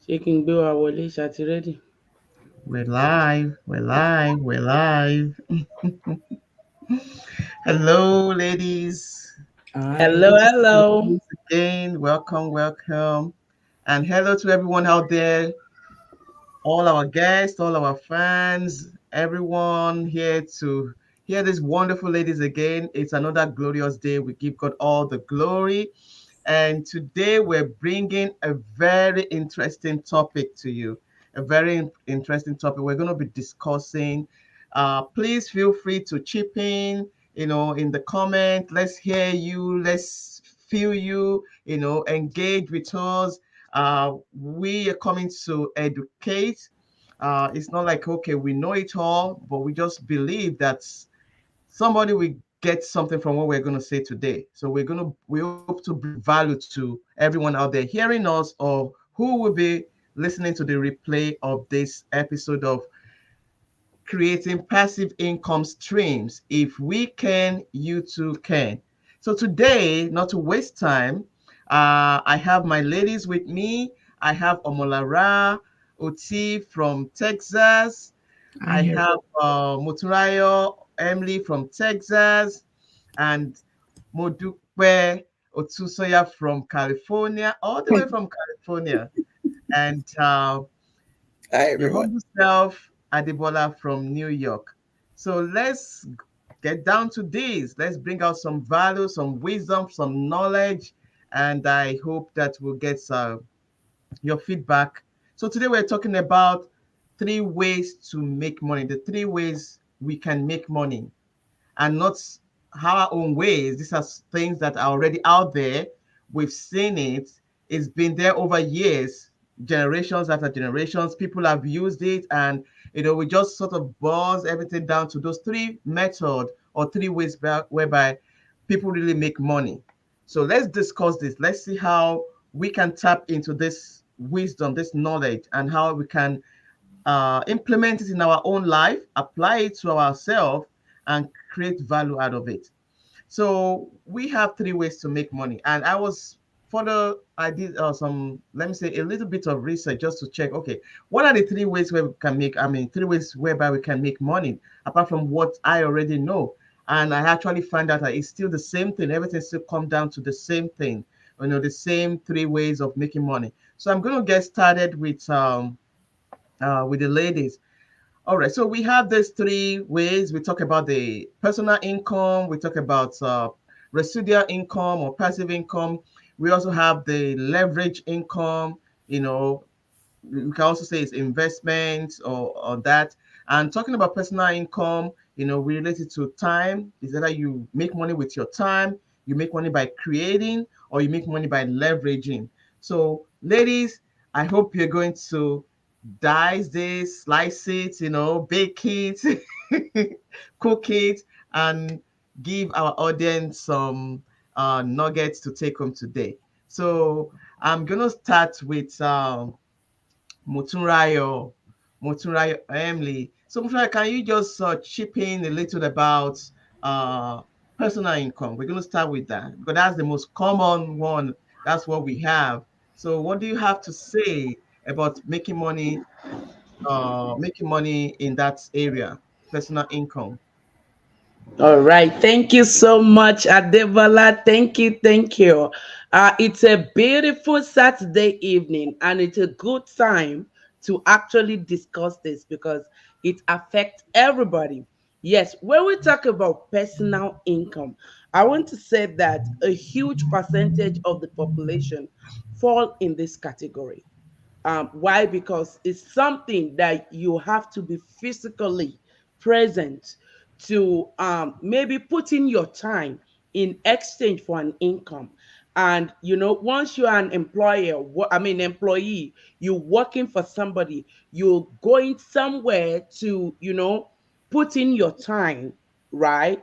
Ṣé kí n gbé wa wọlé ṣàti ready? We're live, we're live, we're live. Hello, ladies. Hello, Good to see you hello. once again. Welcome, welcome. And hello to everyone out there, all our guests, all our fans, everyone here to hear these wonderful ladies again. It's another glorious day. We give God all the glory. And today we're bringing a very interesting topic to you. A very interesting topic. We're going to be discussing. Please feel free to chip in, in the comment. Let's hear you. Let's feel you, engage with us. We are coming to educate. It's not like, okay, we know it all, but we just believe that somebody will get something from what we're going to say today. So we hope to bring value to everyone out there hearing us or who will be listening to the replay of this episode of creating passive income streams. If we can, you too can. So today, not to waste time, I have my ladies with me. I have Omolara Oti from Texas. I I hear. have Moturayo Emily from Texas and Modupe Otusoya from California, all the way from California, and Hi, your everyone. humble self, Adebola from New York. So let's get down to this. Let's bring out some value, some wisdom, some knowledge, and I hope that we'll get your feedback. So today we're talking about three ways to make money, the three ways we can make money, and not our own ways. These are things that are already out there. We've seen it. It's been there over years, generations after generations. People have used it, and we just sort of boils everything down to those three methods or three ways whereby people really make money. So let's discuss this. Let's see how we can tap into this wisdom, this knowledge, and how we can implement it in our own life, apply it to ourselves, and create value out of it. So we have three ways to make money, and I did some, let me say, a little bit of research just to check. Okay, what are the three ways where we can make? I mean, three ways whereby we can make money apart from what I already know. And I actually find out that it's still the same thing. Everything still come down to the same thing. The same three ways of making money. So I'm going to get started with the ladies. All right, so we have these three ways. We talk about the personal income, we talk about residual income or passive income. We also have the leverage income, you know, we can also say it's investment or that. And talking about personal income, we relate it to time. Is either you make money with your time, you make money by creating, or you make money by leveraging. So, ladies, I hope you're going to dice this, slice it, bake it, cook it, and give our audience some nuggets to take home today. So I'm gonna start with Motunrayo, Motunrayo Emily. So, Motunrayo, can you just chip in a little about uh, personal income? We're going to start with that because that's the most common one. That's what we have. So, what do you have to say about making money in that area, personal income? All right. Thank you so much, Adebola. Thank you. Thank you. It's a beautiful Saturday evening, and it's a good time to actually discuss this because it affects everybody. Yes, when we talk about personal income, I want to say that a huge percentage of the population fall in this category. Why? Because it's something that you have to be physically present to maybe put in your time in exchange for an income. And once you're an employer, employee, you're working for somebody, you're going somewhere to, put in your time, right?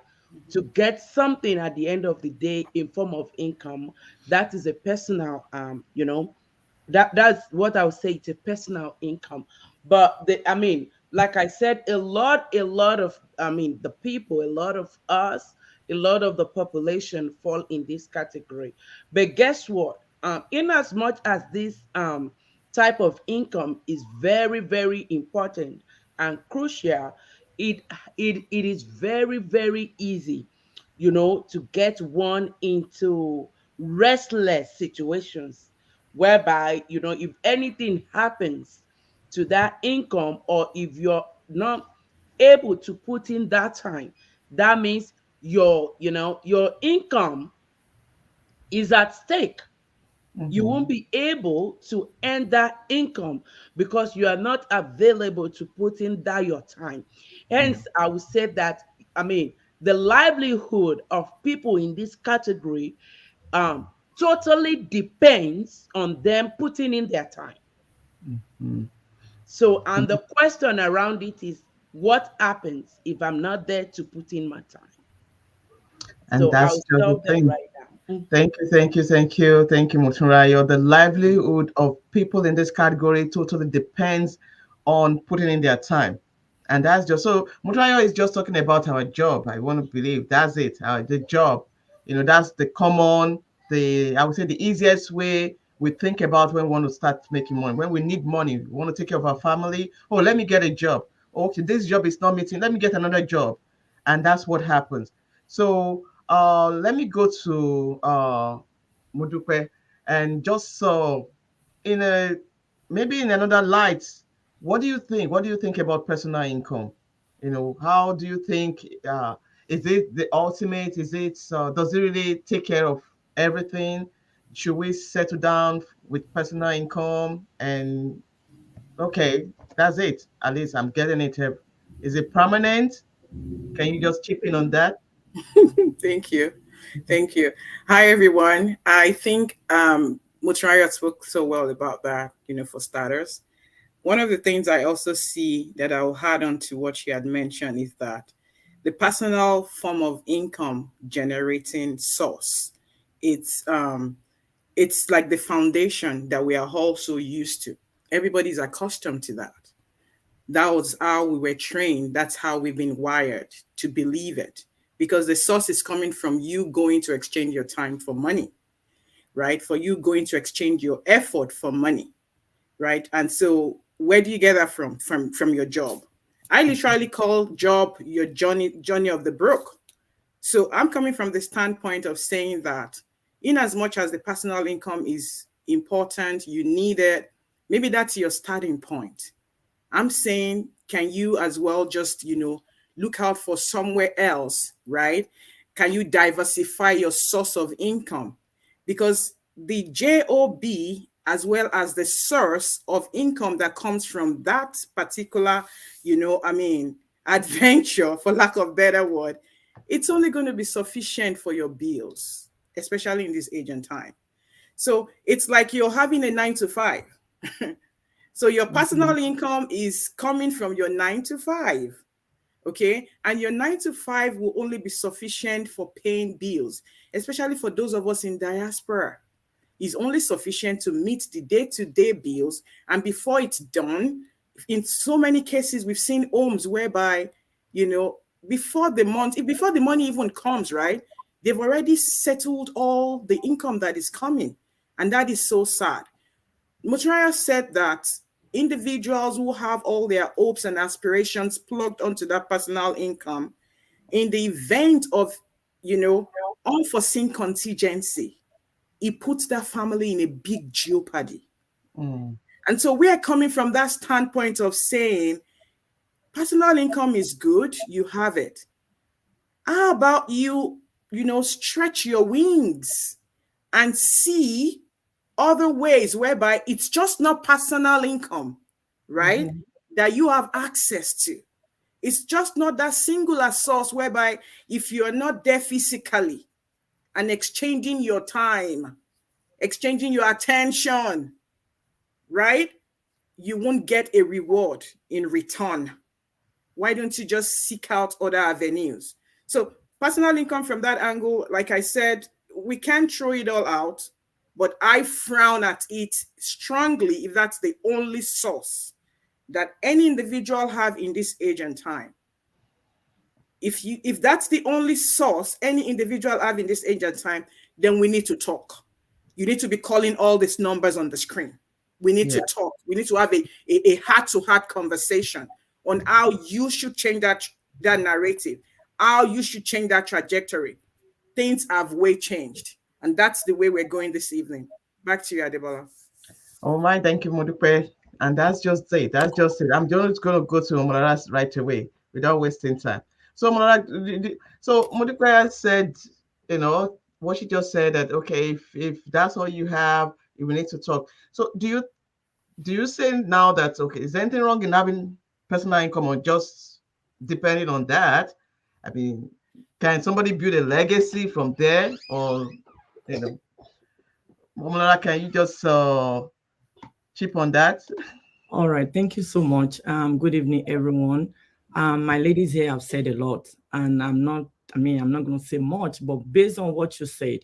To get something at the end of the day in form of income. That is a personal that's what I would say, it's a personal income. But like I said, a lot of the people, a lot of us, a lot of the population fall in this category. But guess what? In as much as this type of income is very, very important and crucial. It is very, very easy, to get one into restless situations whereby, if anything happens to that income, or if you're not able to put in that time, that means your income is at stake. You Mm-hmm. won't be able to earn that income because you are not available to put in that your time. Yeah. Hence, I would say that, I mean, the livelihood of people in this category um totally depends on them putting in their time. Mm. So, and the question around it is, what happens if I'm not there to put in my time? And So that's I'll just the stop there thing. right now. Thank you, thank you, thank you, thank you, Mutunrayo. The livelihood of people in this category totally depends on putting in their time. And that's just so Mutunrayo is just talking about our job. I want to believe that's it. The job. That's the common, I would say the easiest way we think about when we want to start making money. When we need money, we want to take care of our family. Oh, let me get a job. Okay, this job is not meeting. Let me get another job. And that's what happens. So let me go to Mudupe, and just so in a maybe in another light, what do you think? What do you think about personal income? How do you think? Is it the ultimate? Does it really take care of everything? Should we settle down with personal income? And okay, that's it. At least I'm getting it. Is it permanent? Can you just chip in on that? Thank you. Thank you. Hi, everyone. I think Mutraya spoke so well about that, for starters. One of the things I also see that I'll add on to what she had mentioned is that the personal form of income generating source, it's um, it's like the foundation that we are all so used to. Everybody's accustomed to that. That was how we were trained. That's how we've been wired to believe it. Because the source is coming from you going to exchange your time for money, right? For you going to exchange your effort for money, right? And so where do you get that from? From your job. I literally call job your journey of the broke. So I'm coming from the standpoint of saying that in as much as the personal income is important, you need it, maybe that's your starting point. I'm saying, can you as well just, look out for somewhere else, right? Can you diversify your source of income? Because the job as well as the source of income that comes from that particular, adventure, for lack of better word, it's only going to be sufficient for your bills, especially in this age and time. So it's like you're having a 9 to 5. So your Mhm. personal income is coming from your 9 to 5. Okay. And your 9 to 5 will only be sufficient for paying bills, especially for those of us in diaspora. Is only sufficient to meet the day-to-day bills. And before it's done, in so many cases, we've seen homes whereby, you know, before the money even comes, right? They've already settled all the income that is coming. And that is so sad. Motraya said that individuals who have all their hopes and aspirations plugged onto that personal income, in the event of, you know, unforeseen contingency, it puts that family in a big jeopardy. Mm. And so we are coming from that standpoint of saying personal income is good, you have it. How about stretch your wings and see other ways whereby it's just not personal income, right? Mhm. That you have access to. It's just not that singular source whereby if you're not there physically and exchanging your time, exchanging your attention, right? You won't get a reward in return. Why don't you just seek out other avenues? So, personal income from that angle, like I said, we can't throw it all out, but I frown at it strongly if that's the only source that any individual have in this age and time. If that's the only source any individual have in this age and time, then we need to talk. You need to be calling all these numbers on the screen. We need Yeah. to talk. We need to have a heart-to-heart conversation on how you should change that narrative, how you should change that trajectory. Things have way changed. And that's the way we're going this evening. Back to you, Adebola. All right, thank you, Modupe. And that's just it. That's just it. I'm just going to go to Omolara's right away without wasting time. So, so Modupe said, what she just said that, okay, if that's all you have, you will need to talk. So, do you say now that, okay, is there anything wrong in having personal income or just depending on that? I mean, can somebody build a legacy from there or, you know, Omolara, can you just chip on that? All right, thank you so much. Good evening, everyone. My ladies here have said a lot, and I'm not going to say much, but based on what you said,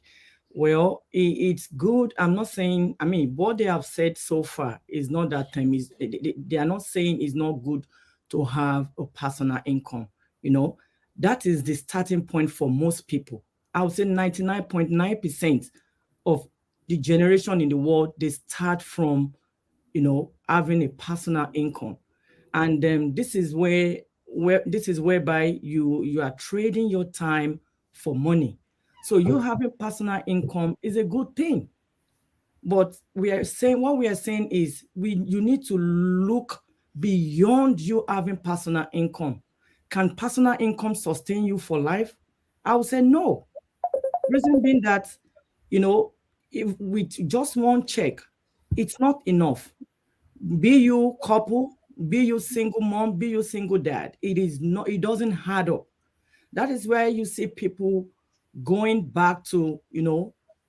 well, it's good. I'm not saying, what they have said so far is not that time is they are not saying it's not good to have a personal income. You know, that is the starting point for most people. I would say 99.9% of the generation in the world, they start from having a personal income. And this is where this is whereby you are trading your time for money. So you having personal income is a good thing. But what we are saying is you need to look beyond you having personal income. Can personal income sustain you for life? I would say no. Reason being that, you know, if with just one check, it's not enough. Be you couple, be you single mom, be you single dad, it doesn't add up. That is where you see people going back to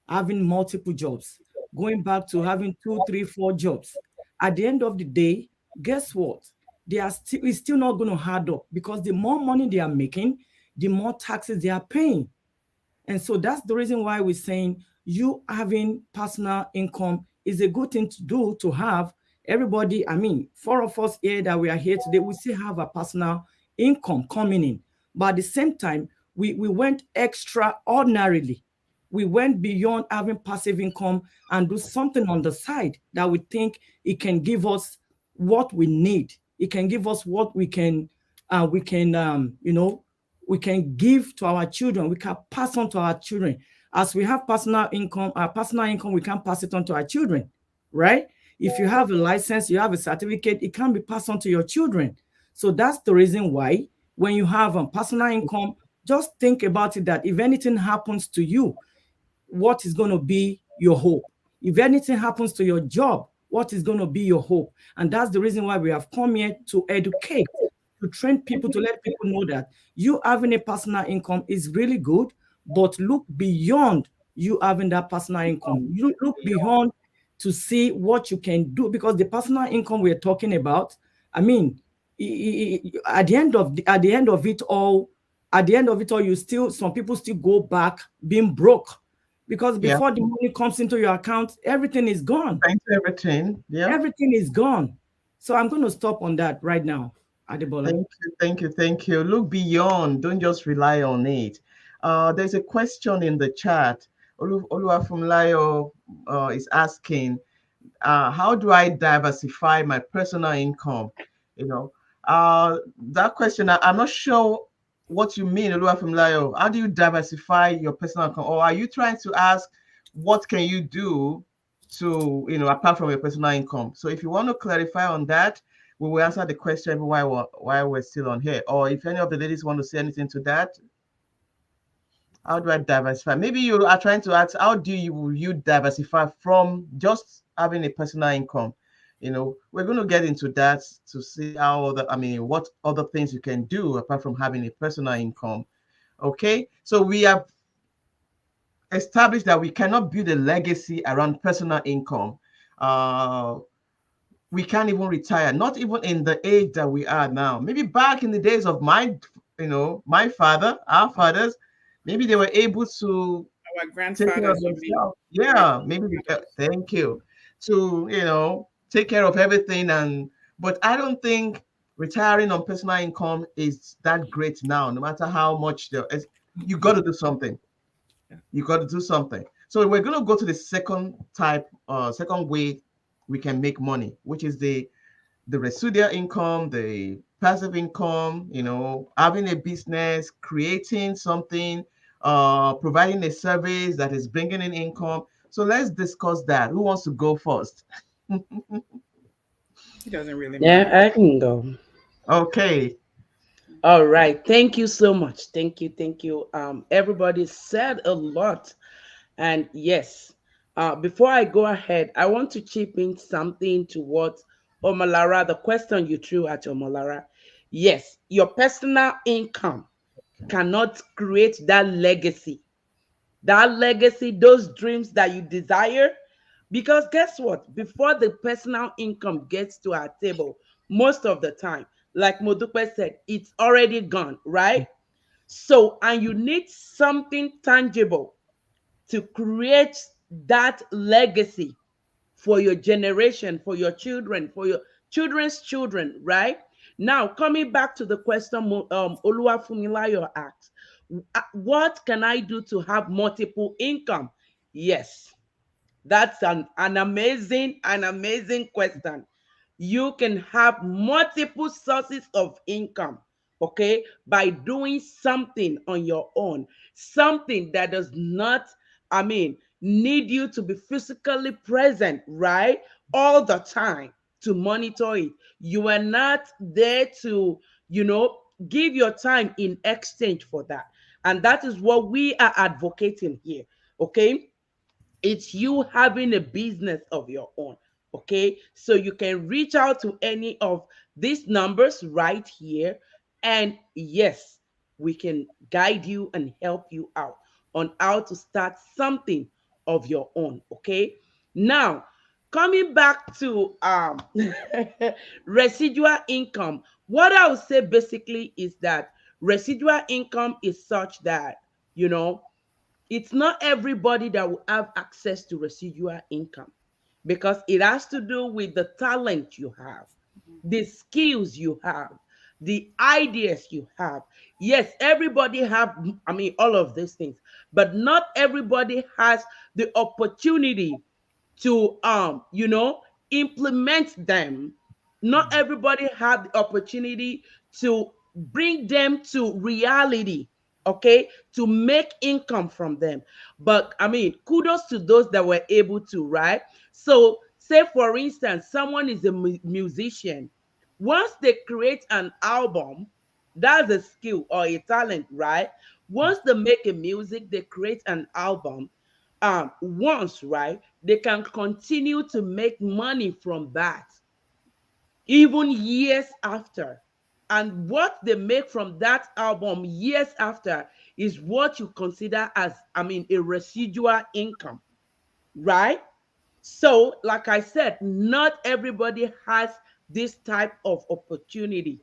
having multiple jobs, going back to having two, three, four jobs. At the end of the day, guess what? It's still not going to add up, because the more money they are making, the more taxes they are paying. And so that's the reason why we're saying you having personal income is a good thing to do, to have. Everybody, four of us here that we are here today, we still have a personal income coming in. But at the same time, we went extraordinarily. We went beyond having passive income and do something on the side that we think it can give us what we need. It can give us what we can give to our children. We can pass on to our children. As we have personal income, our personal income, we can pass it on to our children, right? If you have a license, you have a certificate, it can be passed on to your children. So that's the reason why when you have a personal income, just think about it, that if anything happens to you, what is going to be your hope? If anything happens to your job, what is going to be your hope? And that's the reason why we have come here to educate, to train people, to let people know that you having a personal income is really good, but look beyond you having that personal income. You look beyond to see what you can do, because the personal income we're talking about, I mean, at the end of it all, you still, some people still go back being broke, because Yeah. before the money comes into your account, everything is gone. Thanks everything. Yeah. Everything is gone. So I'm going to stop on that right now, Adebola. Thank you. Look beyond. Don't just rely on it. There's a question in the chat. Oluwafunlayo is asking, how do I diversify my personal income? You know, that question, I'm not sure what you mean, Oluwafunlayo. How do you diversify your personal income? Or are you trying to ask, what can you do to, apart from your personal income? So if you want to clarify on that, we will answer the question while we're still on here. Or if any of the ladies want to say anything to that, how do I diversify? Maybe you are trying to ask, how do you diversify from just having a personal income? We're going to get into that to see what other things you can do apart from having a personal income. Okay, so we have established that we cannot build a legacy around personal income. Uh, we can't even retire, not even in the age that we are now. Maybe back in the days of my father, our fathers, maybe they were able to Our take care of grandfathers, you mean? themselves. Great Yeah, maybe. grandfathers. Thank you. To take care of everything, but I don't think retiring on personal income is that great now. No matter how much you got to do something. You got to do something. So we're going to go to the second way we can make money, which is the residual income, the passive income, having a business, creating something, providing a service that is bringing in income. So let's discuss that. Who wants to go first? It doesn't really Yeah, matter. I can go. Okay. All right. Thank you so much. Thank you. Thank you. Everybody said a lot. And yes, before I go ahead, I want to chip in something to what Omalara, the question you threw at Omalara. Yes, your personal income cannot create that legacy. That legacy, those dreams that you desire. Because guess what? Before the personal income gets to our table, most of the time, like Modupe said, it's already gone, right? So, and you need something tangible to create that legacy for your generation, for your children, for your children's children, right? Now, coming back to the question Oluwafumilayo asked, what can I do to have multiple income? Yes, that's an amazing question. You can have multiple sources of income, okay, by doing something on your own, something that does not, need you to be physically present, right, all the time to monitor it. You are not there to, you know, give your time in exchange for that. And that is what we are advocating here, okay? It's you having a business of your own. Okay, so you can reach out to any of these numbers right here, and yes, we can guide you and help you out on how to start something of your own. Okay, now coming back to residual income, what I would say basically is that residual income is such that, you know, it's not everybody that will have access to residual income, because it has to do with the talent you have, the skills you have, the ideas you have. Yes, everybody have, all of these things, but not everybody has the opportunity to, implement them. Not everybody have the opportunity to bring them to reality, okay, to make income from them. But kudos to those that were able to, right? So say for instance, someone is a musician. Once they create an album, that's a skill or a talent, right? Once they make a music, they create an album, once, right, they can continue to make money from that even years after. And what they make from that album years after is what you consider as, a residual income, right? So, like I said, not everybody has this type of opportunity,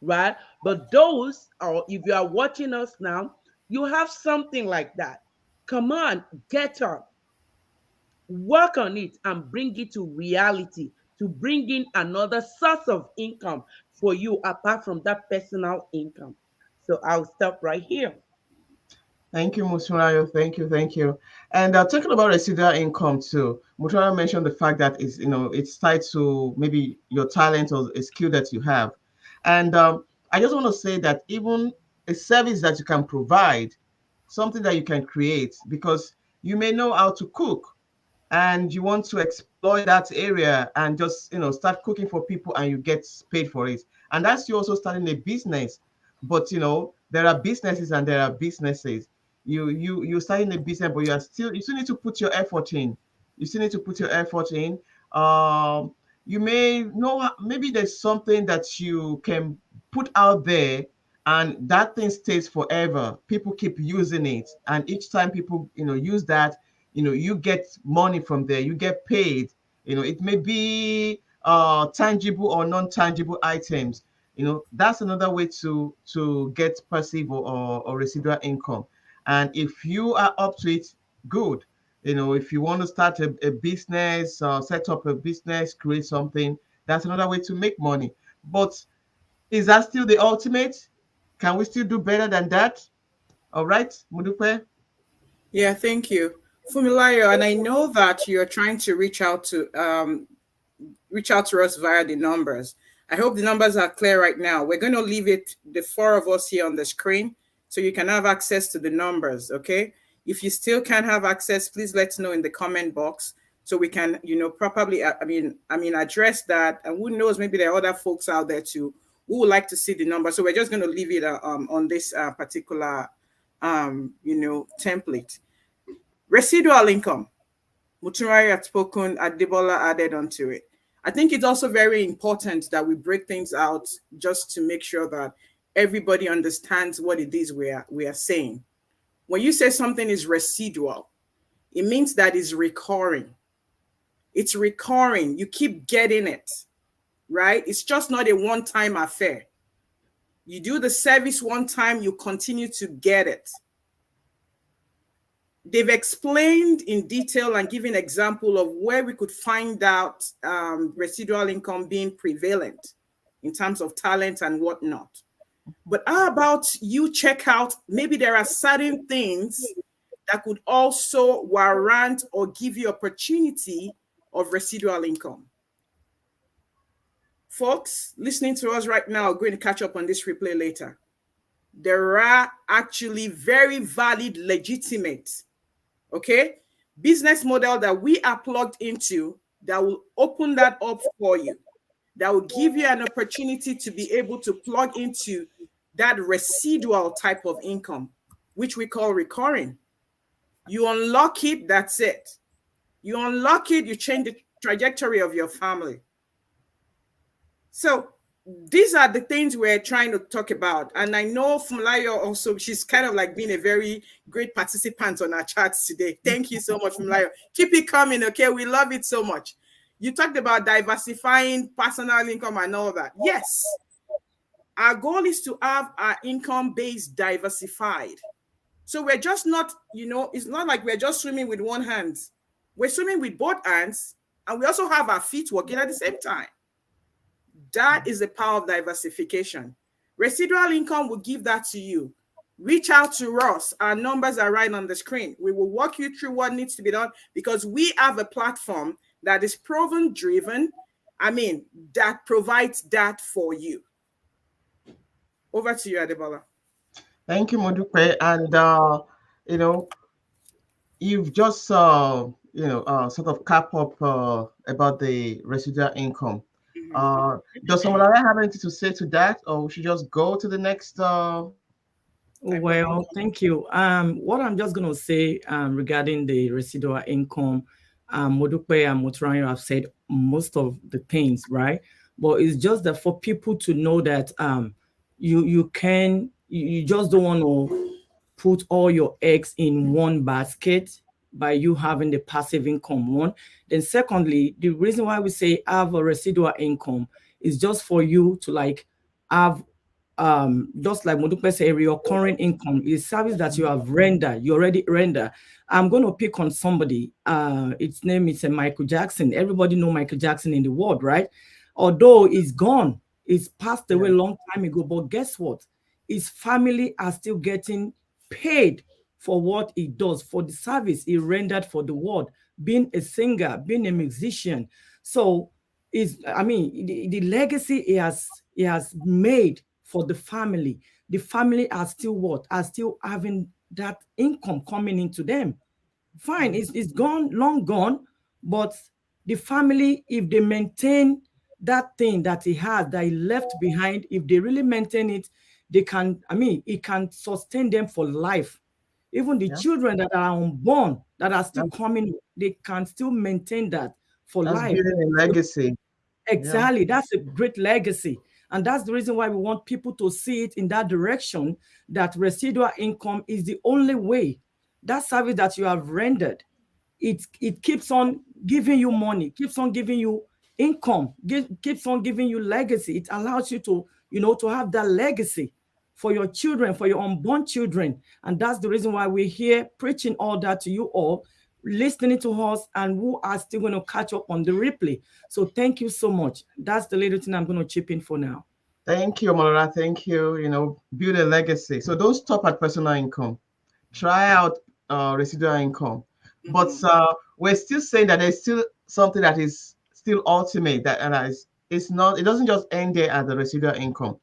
right? But those, or if you are watching us now, you have something like that. Come on, get up, work on it, and bring it to reality to bring in another source of income for you apart from that personal income. So I'll stop right here. Thank you, Musurayo. Thank you, thank you. And talking about residual income too, Musurayo mentioned the fact that it's tied to maybe your talent or a skill that you have. And I just want to say that even a service that you can provide, something that you can create, because you may know how to cook, and you want to exploit that area and just start cooking for people, and you get paid for it, and that's you also starting a business. But there are businesses and there are businesses. You're starting a business, but you still need to put your effort in. You still need to put your effort in. You may know maybe there's something that you can put out there, and that thing stays forever. People keep using it, and each time people use that, you get money from there, you get paid. It may be tangible or non-tangible items. That's another way to get passive or residual income. And if you are up to it, good. If you want to start a business, set up a business, create something, that's another way to make money. But is that still the ultimate? Can we still do better than that? All right, Mudupe. Yeah, thank you, Fumilayo. And I know that you're trying to reach out to reach out to us via the numbers. I hope the numbers are clear right now. We're going to leave it, the four of us here on the screen, so you can have access to the numbers, okay? If you still can't have access, please let us know in the comment box so we can, properly, address that. And who knows, maybe there are other folks out there too who would like to see the number. So we're just going to leave it on this particular, template. Residual income. Mutunari had spoken, Adebola added onto it. I think it's also very important that we break things out just to make sure that everybody understands what it is we are saying. When you say something is residual, it means that it's recurring. It's recurring. You keep getting it, right? It's just not a one-time affair. You do the service one time, you continue to get it. They've explained in detail and given example of where we could find out residual income being prevalent in terms of talent and whatnot. But how about you check out, maybe there are certain things that could also warrant or give you opportunity of residual income. Folks listening to us right now are going to catch up on this replay later. There are actually very valid, legitimate, okay, business model that we are plugged into that will open that up for you, that will give you an opportunity to be able to plug into that residual type of income, which we call recurring. You unlock it, that's it. You unlock it, you change the trajectory of your family. So these are the things we're trying to talk about. And I know Fumlayo also, she's kind of like being a very great participant on our chats today. Thank you so much, Fumlayo. Keep it coming, okay? We love it so much. You talked about diversifying personal income and all that. Yes. Our goal is to have our income base diversified. So we're just not, it's not like we're just swimming with one hand. We're swimming with both hands, and we also have our feet working at the same time. That is the power of diversification. Residual income will give that to you. Reach out to us. Our numbers are right on the screen. We will walk you through what needs to be done because we have a platform that is proven driven. That provides that for you. Over to you, Adebola. Thank you, Modupe. And you know, you've just sort of cap up about the residual income. Does someone else have anything to say to that, or we should just go to the next? Well, thank you. What I'm just gonna say regarding the residual income, Modupe and Mutranyo have said most of the things, right? But it's just that for people to know that you just don't want to put all your eggs in one basket by you having the passive income one. Then secondly, the reason why we say have a residual income is just for you to like have just like Modupe say, your current income is service that you have rendered, you already render. I'm going to pick on somebody. Its name is Michael Jackson. Everybody know Michael Jackson in the world, right? Although he's gone, he's passed away a long time ago. But guess what? His family are still getting paid for what he does, for the service he rendered for the world, being a singer, being a musician. So the legacy he has made for the family are still what? Are still having that income coming into them. Fine, it's gone, long gone, but the family, if they maintain that thing that he has, that he left behind, if they really maintain it, they can, it can sustain them for life. Even the Yeah, children that are unborn, that are still coming, they can still maintain that for that's life. building a So legacy. Yeah, exactly. That's a great legacy. And that's the reason why we want people to see it in that direction, that residual income is the only way. That service that you have rendered, it keeps on giving you money, keeps on giving you income, keeps on giving you legacy. It allows you to, to have that legacy for your children, for your unborn children. And that's the reason why we're here preaching all that to you all, listening to us, and who are still going to catch up on the replay. So thank you so much. That's the little thing I'm going to chip in for now. thank you, Malora. Thank you. Build a legacy. So don't stop at personal income. Try out residual income. But we're still saying that there's still something that is still ultimate. That and it's not. It doesn't just end there at the residual income.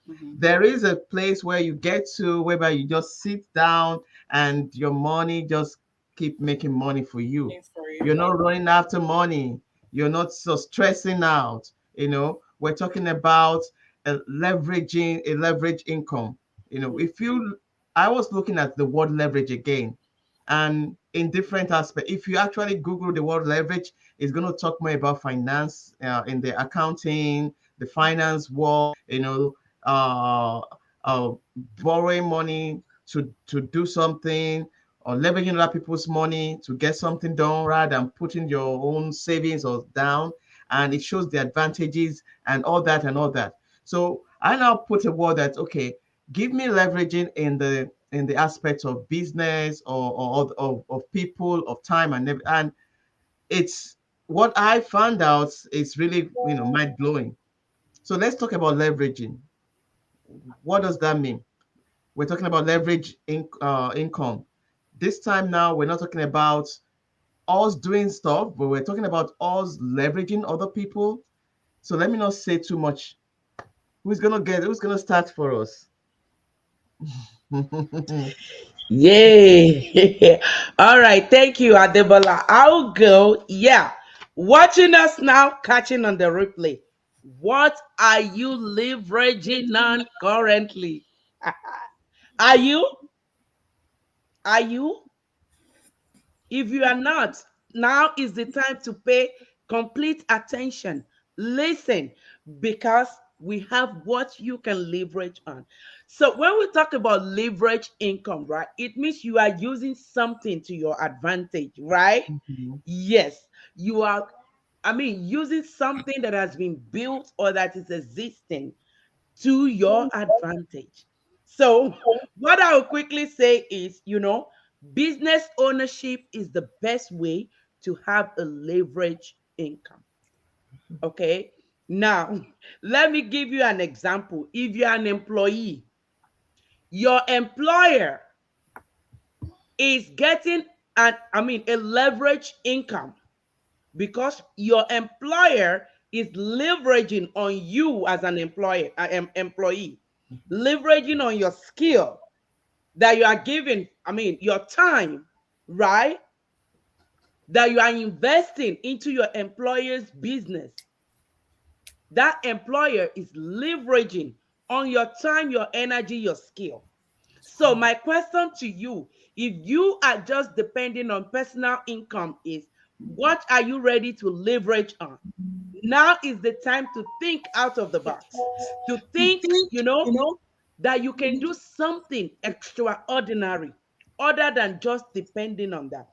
Mm-hmm. There is a place where you get to whereby you just sit down and your money just keep making money for you. Thanks for You're you. not running after money. You're not so stressing out. We're talking about a leverage income. If you, I was looking at the word leverage again, and in different aspects. If you actually Google the word leverage, it's going to talk more about finance in the accounting, the finance world, uh, uh, borrowing money to do something or leveraging other people's money to get something done rather than putting your own savings or down. And it shows the advantages and all that and all that. So I now put a word that, okay, give me leveraging in the aspect of business or people of time and it's what I found out is really mind blowing. So let's talk about leveraging. What does that mean? We're talking about income. This time now we're not talking about us doing stuff, but we're talking about us leveraging other people. So let me not say too much. Who's gonna start for us? Yay. All right. Thank you, Adebola. I'll go. Yeah. Watching us now, catching on the replay. What are you leveraging on currently? Are you? Are you? If you are not, now is the time to pay complete attention. Listen, because we have what you can leverage on. So, when we talk about leverage income, right, it means you are using something to your advantage, right? Mhm. Yes, you are, using something that has been built or that is existing to your advantage. So, what I will quickly say is, business ownership is the best way to have a leverage income. Okay. Now, let me give you an example. If you're an employee, your employer is getting a leverage income because your employer is leveraging on you as an employee, leveraging on your skill that you are giving, your time, right? That you are investing into your employer's business. That employer is leveraging on your time, your energy, your skill. So, my question to you, if you are just depending on personal income, is what are you ready to leverage on? Now is the time to think out of the box, to think, that you can do something extraordinary other than just depending on that.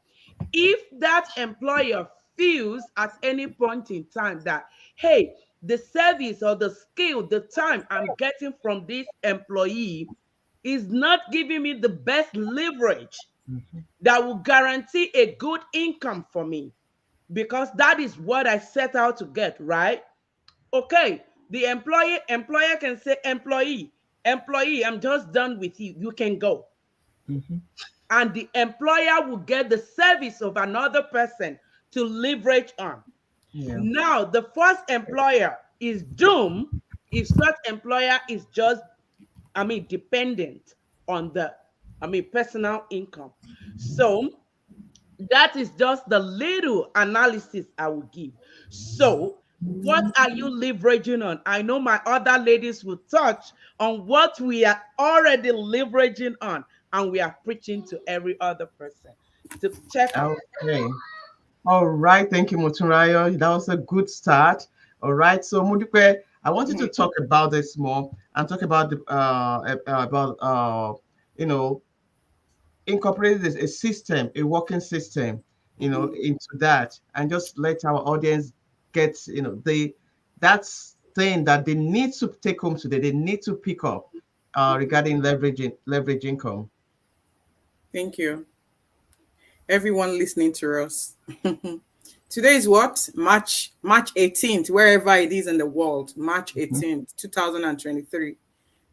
If that employer feels at any point in time that, hey, the service or the skill, the time I'm getting from this employee is not giving me the best leverage that will guarantee a good income for me, because that is what I set out to get, right? Okay, the employer can say, employee, I'm just done with you. You can go. And the employer will get the service of another person to leverage on. Yeah. Now, the first employer is doomed if such employer is just, dependent on the, personal income. So that is just the little analysis I will give. So, what are you leveraging on? I know my other ladies will touch on what we are already leveraging on, and we are preaching to every other person to check out. Okay. All right. Thank you, Motunrayo. That was a good start. All right. So, Mudupe, I want you to talk about this more and talk about you know incorporating this a system, a working system, into that, and just let our audience get the that's thing that they need to take home today. They need to pick up regarding leverage income. Thank you, everyone listening to us. Today is what? March 18th, wherever it is in the world, March Mhm. 18th, 2023.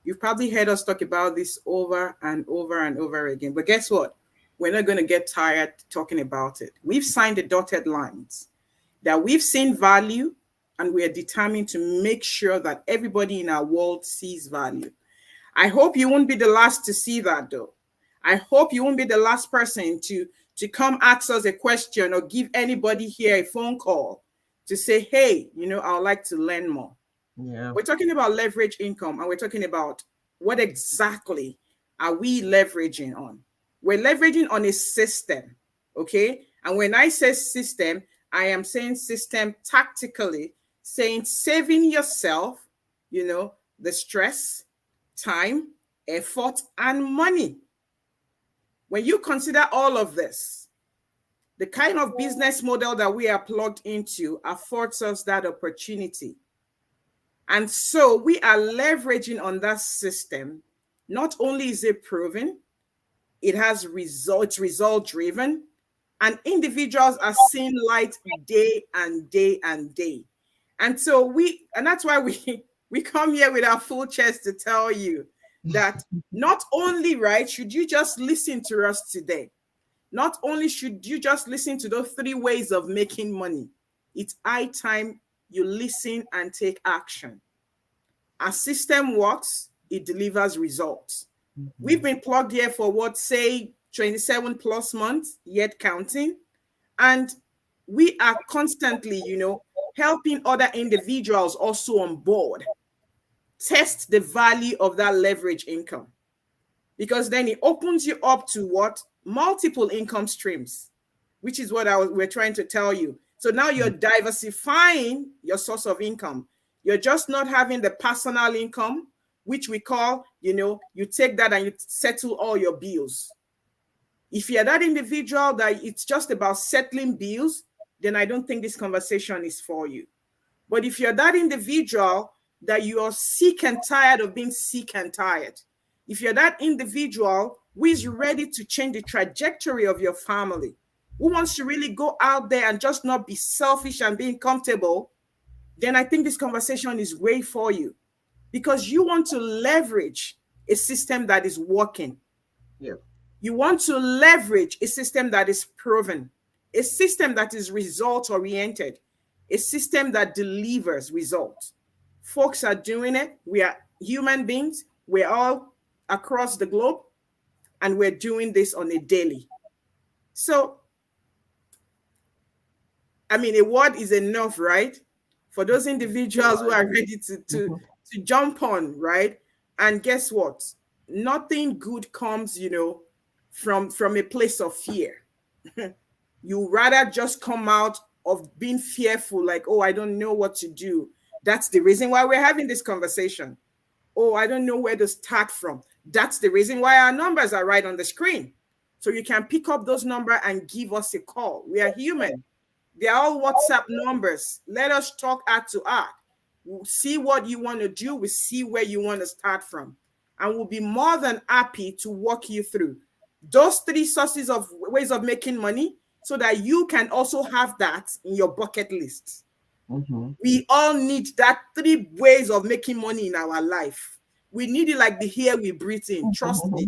You've probably heard us talk about this over and over and over again. But guess what? We're not going to get tired talking about it. We've signed the dotted lines. that we've seen value and we are determined to make sure that everybody in our world sees value. I hope you won't be the last to see that though. I hope you won't be the last person to come ask us a question or give anybody here a phone call to say, hey, I would like to learn more. Yeah. We're talking about leverage income, and we're talking about what exactly are we leveraging on? We're leveraging on a system, okay? And when I say system, I am saying system tactically, saying saving yourself, the stress, time, effort, and money. When you consider all of this, the kind of business model that we are plugged into affords us that opportunity. And so we are leveraging on that system. Not only is it proven, it has results, result driven, and individuals are seeing light day and day and day. And so and that's why we come here with our full chest to tell you that not only, right, should you just listen to us today, not only should you just listen to those three ways of making money, it's high time you listen and take action. Our system works, it delivers results. Mm-hmm. We've been plugged here for what, say, 27 plus months, yet counting. And we are constantly, helping other individuals also on board test the value of that leverage income. Because then it opens you up to what? Multiple income streams, which is what we're trying to tell you. So now you're diversifying your source of income. You're just not having the personal income, which we call, you take that and you settle all your bills. If you're that individual that it's just about settling bills, then I don't think this conversation is for you. But if you're that individual that you are sick and tired of being sick and tired, if you're that individual who is ready to change the trajectory of your family, who wants to really go out there and just not be selfish and being comfortable, then I think this conversation is way for you, because you want to leverage a system that is working. Yeah. You want to leverage a system that is proven, a system that is result oriented, a system that delivers results. Folks are doing it. We are human beings. We're all across the globe, and we're doing this on a daily. So, I mean, a word is enough, right? For those individuals who are ready to jump on, right? And guess what? Nothing good comes, from a place of fear. You rather just come out of being fearful, like, oh, I don't know what to do. That's the reason why we're having this conversation. Oh, I don't know where to start from. That's the reason why our numbers are right on the screen. So you can pick up those numbers and give us a call. We are human. They're all WhatsApp numbers. Let us talk heart to heart. We'll see what you want to do. We see where you want to start from. And we'll be more than happy to walk you through those three sources of ways of making money, so that you can also have that in your bucket list. Mm-hmm. We all need that three ways of making money in our life. We need it like the air we breathe in. Trust me.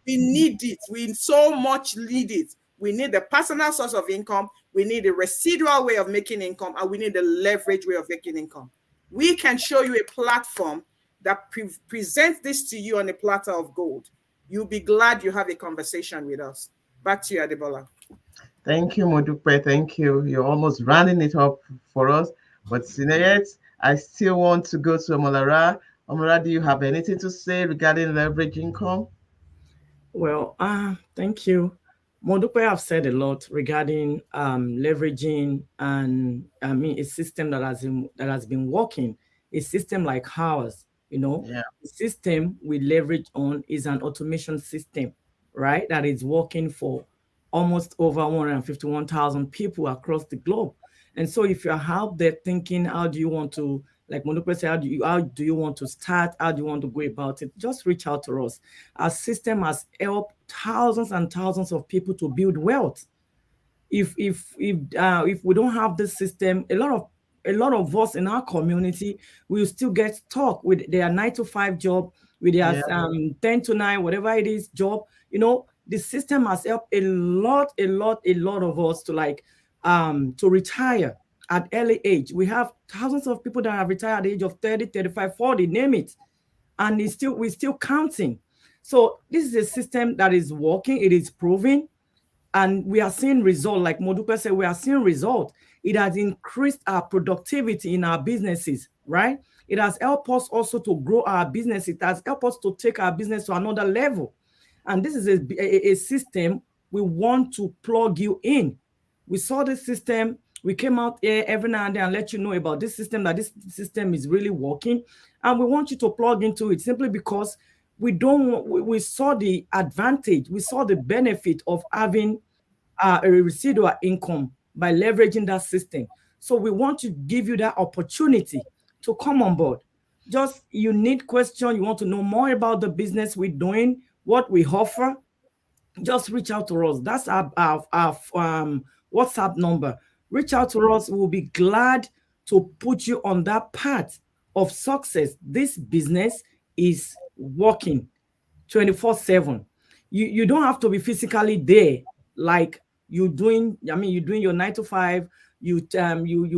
We need it. We so much need it. We need the personal source of income. We need the residual way of making income. And we need the leverage way of making income. We can show you a platform that presents this to you on a platter of gold. You'll be glad you have a conversation with us. Back to you, Adebola. Thank you, Modupe. Thank you. You're almost rounding it up for us. But yet, I still want to go to Omolara. Omolara, do you have anything to say regarding leverage income? Well, thank you. Modupe have said a lot regarding leveraging, and I mean a system that has been working, a system like ours. Yeah. The system we leverage on is an automation system, right? That is working for almost over 151,000 people across the globe. And so, if you're out there thinking, how do you want to, like Modupe said, how do you want to start? How do you want to go about it? Just reach out to us. Our system has helped thousands and thousands of people to build wealth. If we don't have this system, a lot of us in our community will still get stuck with their 9 to 5 job, with their Yeah. 10 to 9, whatever it is, job. The system has helped a lot of us to to retire at early age. We have thousands of people that have retired at the age of 30, 35, 40, name it. And we're still counting. So this is a system that is working, it is proving, and we are seeing result. Like Modupe said, we are seeing result. It has increased our productivity in our businesses, right? It has helped us also to grow our business. It has helped us to take our business to another level. And this is a system we want to plug you in. We saw this system. We came out here every now and then and let you know about this system, that this system is really working. And we want you to plug into it simply because we don't we saw the advantage, we saw the benefit of having a residual income by leveraging that system. So we want to give you that opportunity to come on board. Just you need question, you want to know more about the business we're doing, what we offer, just reach out to us. That's our WhatsApp number. Reach out to us. We'll be glad to put you on that path of success. This business is working 24/7. You don't have to be physically there, like you're doing your 9 to 5, you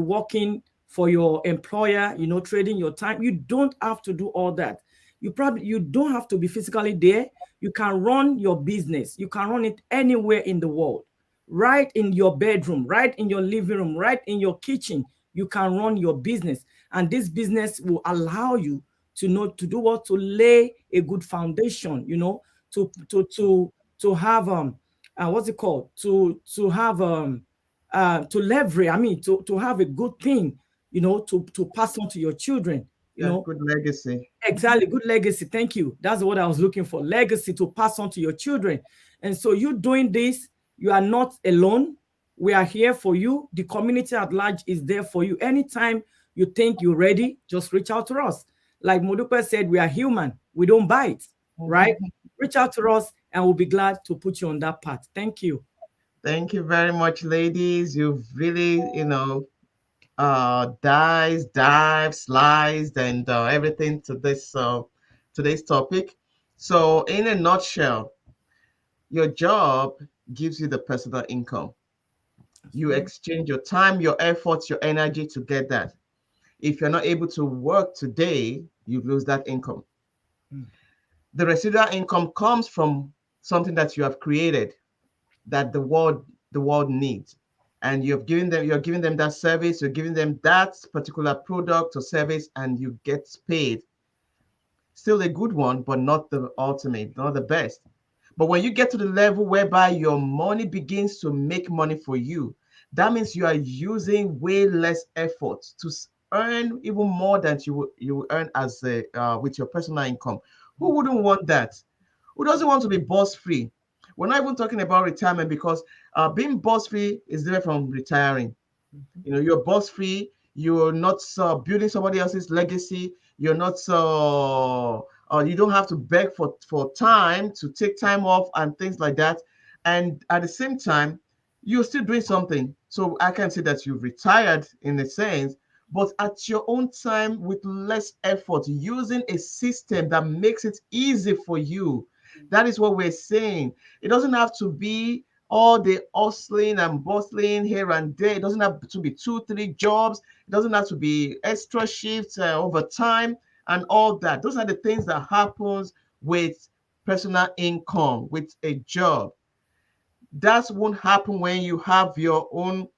working for your employer, trading your time. You don't have to do all that. You don't have to be physically there. You can run your business. You can run it anywhere in the world, right in your bedroom, right in your living room, right in your kitchen. You can run your business, and this business will allow you to know to do what, to lay a good foundation, to have what's it called, to have to leverage, to have a good thing, to pass on to your children, you Yeah, know good legacy. Exactly, good legacy. Thank you. That's what I was looking for. Legacy to pass on to your children. And so you doing this, you are not alone. We are here for you. The community at large is there for you. Anytime you think you're ready, just reach out to us. Like Modupe said, we are human. We don't bite, right? Reach out to us and we'll be glad to put you on that path. Thank you. Thank you very much, ladies. You've really, dive, sliced, and everything to this today's topic. So, in a nutshell, your job gives you the personal income. That's You right. exchange your time, your efforts, your energy to get that. If you're not able to work today, you lose that income. Mm. The residual income comes from something that you have created that the world needs, and you're giving them that service, you're giving them that particular product or service, and you get paid. Still a good one, but not the ultimate, not the best. But when you get to the level whereby your money begins to make money for you, that means you are using way less effort to earn even more than you earn as with your personal income. Who wouldn't want that? Who doesn't want to be boss free? We're not even talking about retirement, because being boss free is different from retiring. You're boss free. You're not building somebody else's legacy. You're not you don't have to beg for time to take time off and things like that. And at the same time, you're still doing something. So I can say that you've retired in a sense, but at your own time with less effort, using a system that makes it easy for you. That is what we're saying. It doesn't have to be all the hustling and bustling here and there. It doesn't have to be two, three jobs. It doesn't have to be extra shifts over time and all that. Those are the things that happens with personal income, with a job. That won't happen when you have your own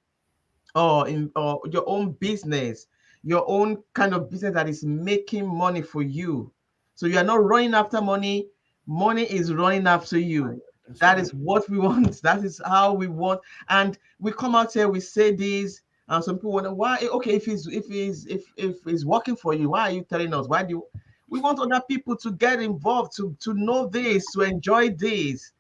or your own business, your own kind of business that is making money for you. So you are not running after money, money is running after you. Right. That's That right. is what we want. That is how we want. And we come out here, we say this, and some people wonder why. Okay, if it's working for you, why are you telling us? Why do you? We want other people to get involved, to know this, to enjoy this.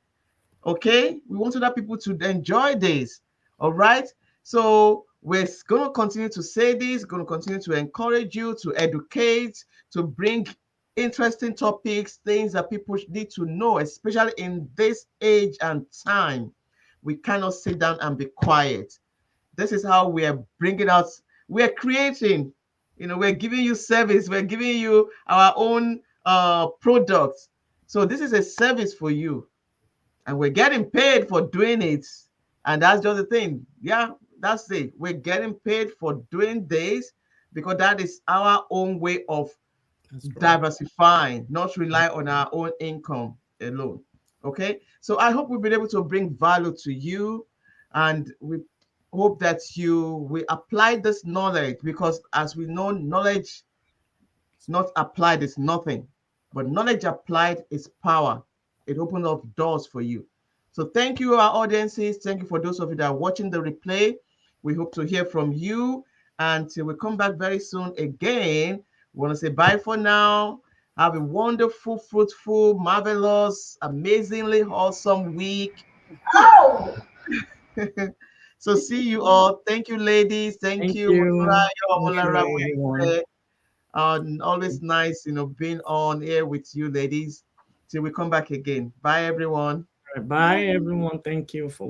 Okay, we want other people to enjoy this. All right, so we're going to continue to say this, going to continue to encourage you, to educate, to bring interesting topics, things that people need to know, especially in this age and time. We cannot sit down and be quiet. This is how we are bringing out, we're creating, we're giving you service, we're giving you our own products. So this is a service for you, and we're getting paid for doing it. And that's just the thing. Yeah, That's it. We're getting paid for doing this because that is our own way of That's right. diversifying, not rely on our own income alone. Okay. So I hope we've been able to bring value to you, and we hope that you will apply this knowledge, because as we know, knowledge not applied is nothing, but knowledge applied is power. It opens up doors for you. So thank you, our audiences. Thank you for those of you that are watching the replay. We hope to hear from you. Until we come back very soon again, we want to say bye for now. Have a wonderful, fruitful, marvelous, amazingly awesome week. So see you all. Thank you, ladies. Thank Thank you, you. Motura, Thank Omolara. you, everyone. Always nice, being on here with you ladies. Till we come back again. Bye, everyone. Bye, everyone. Thank you for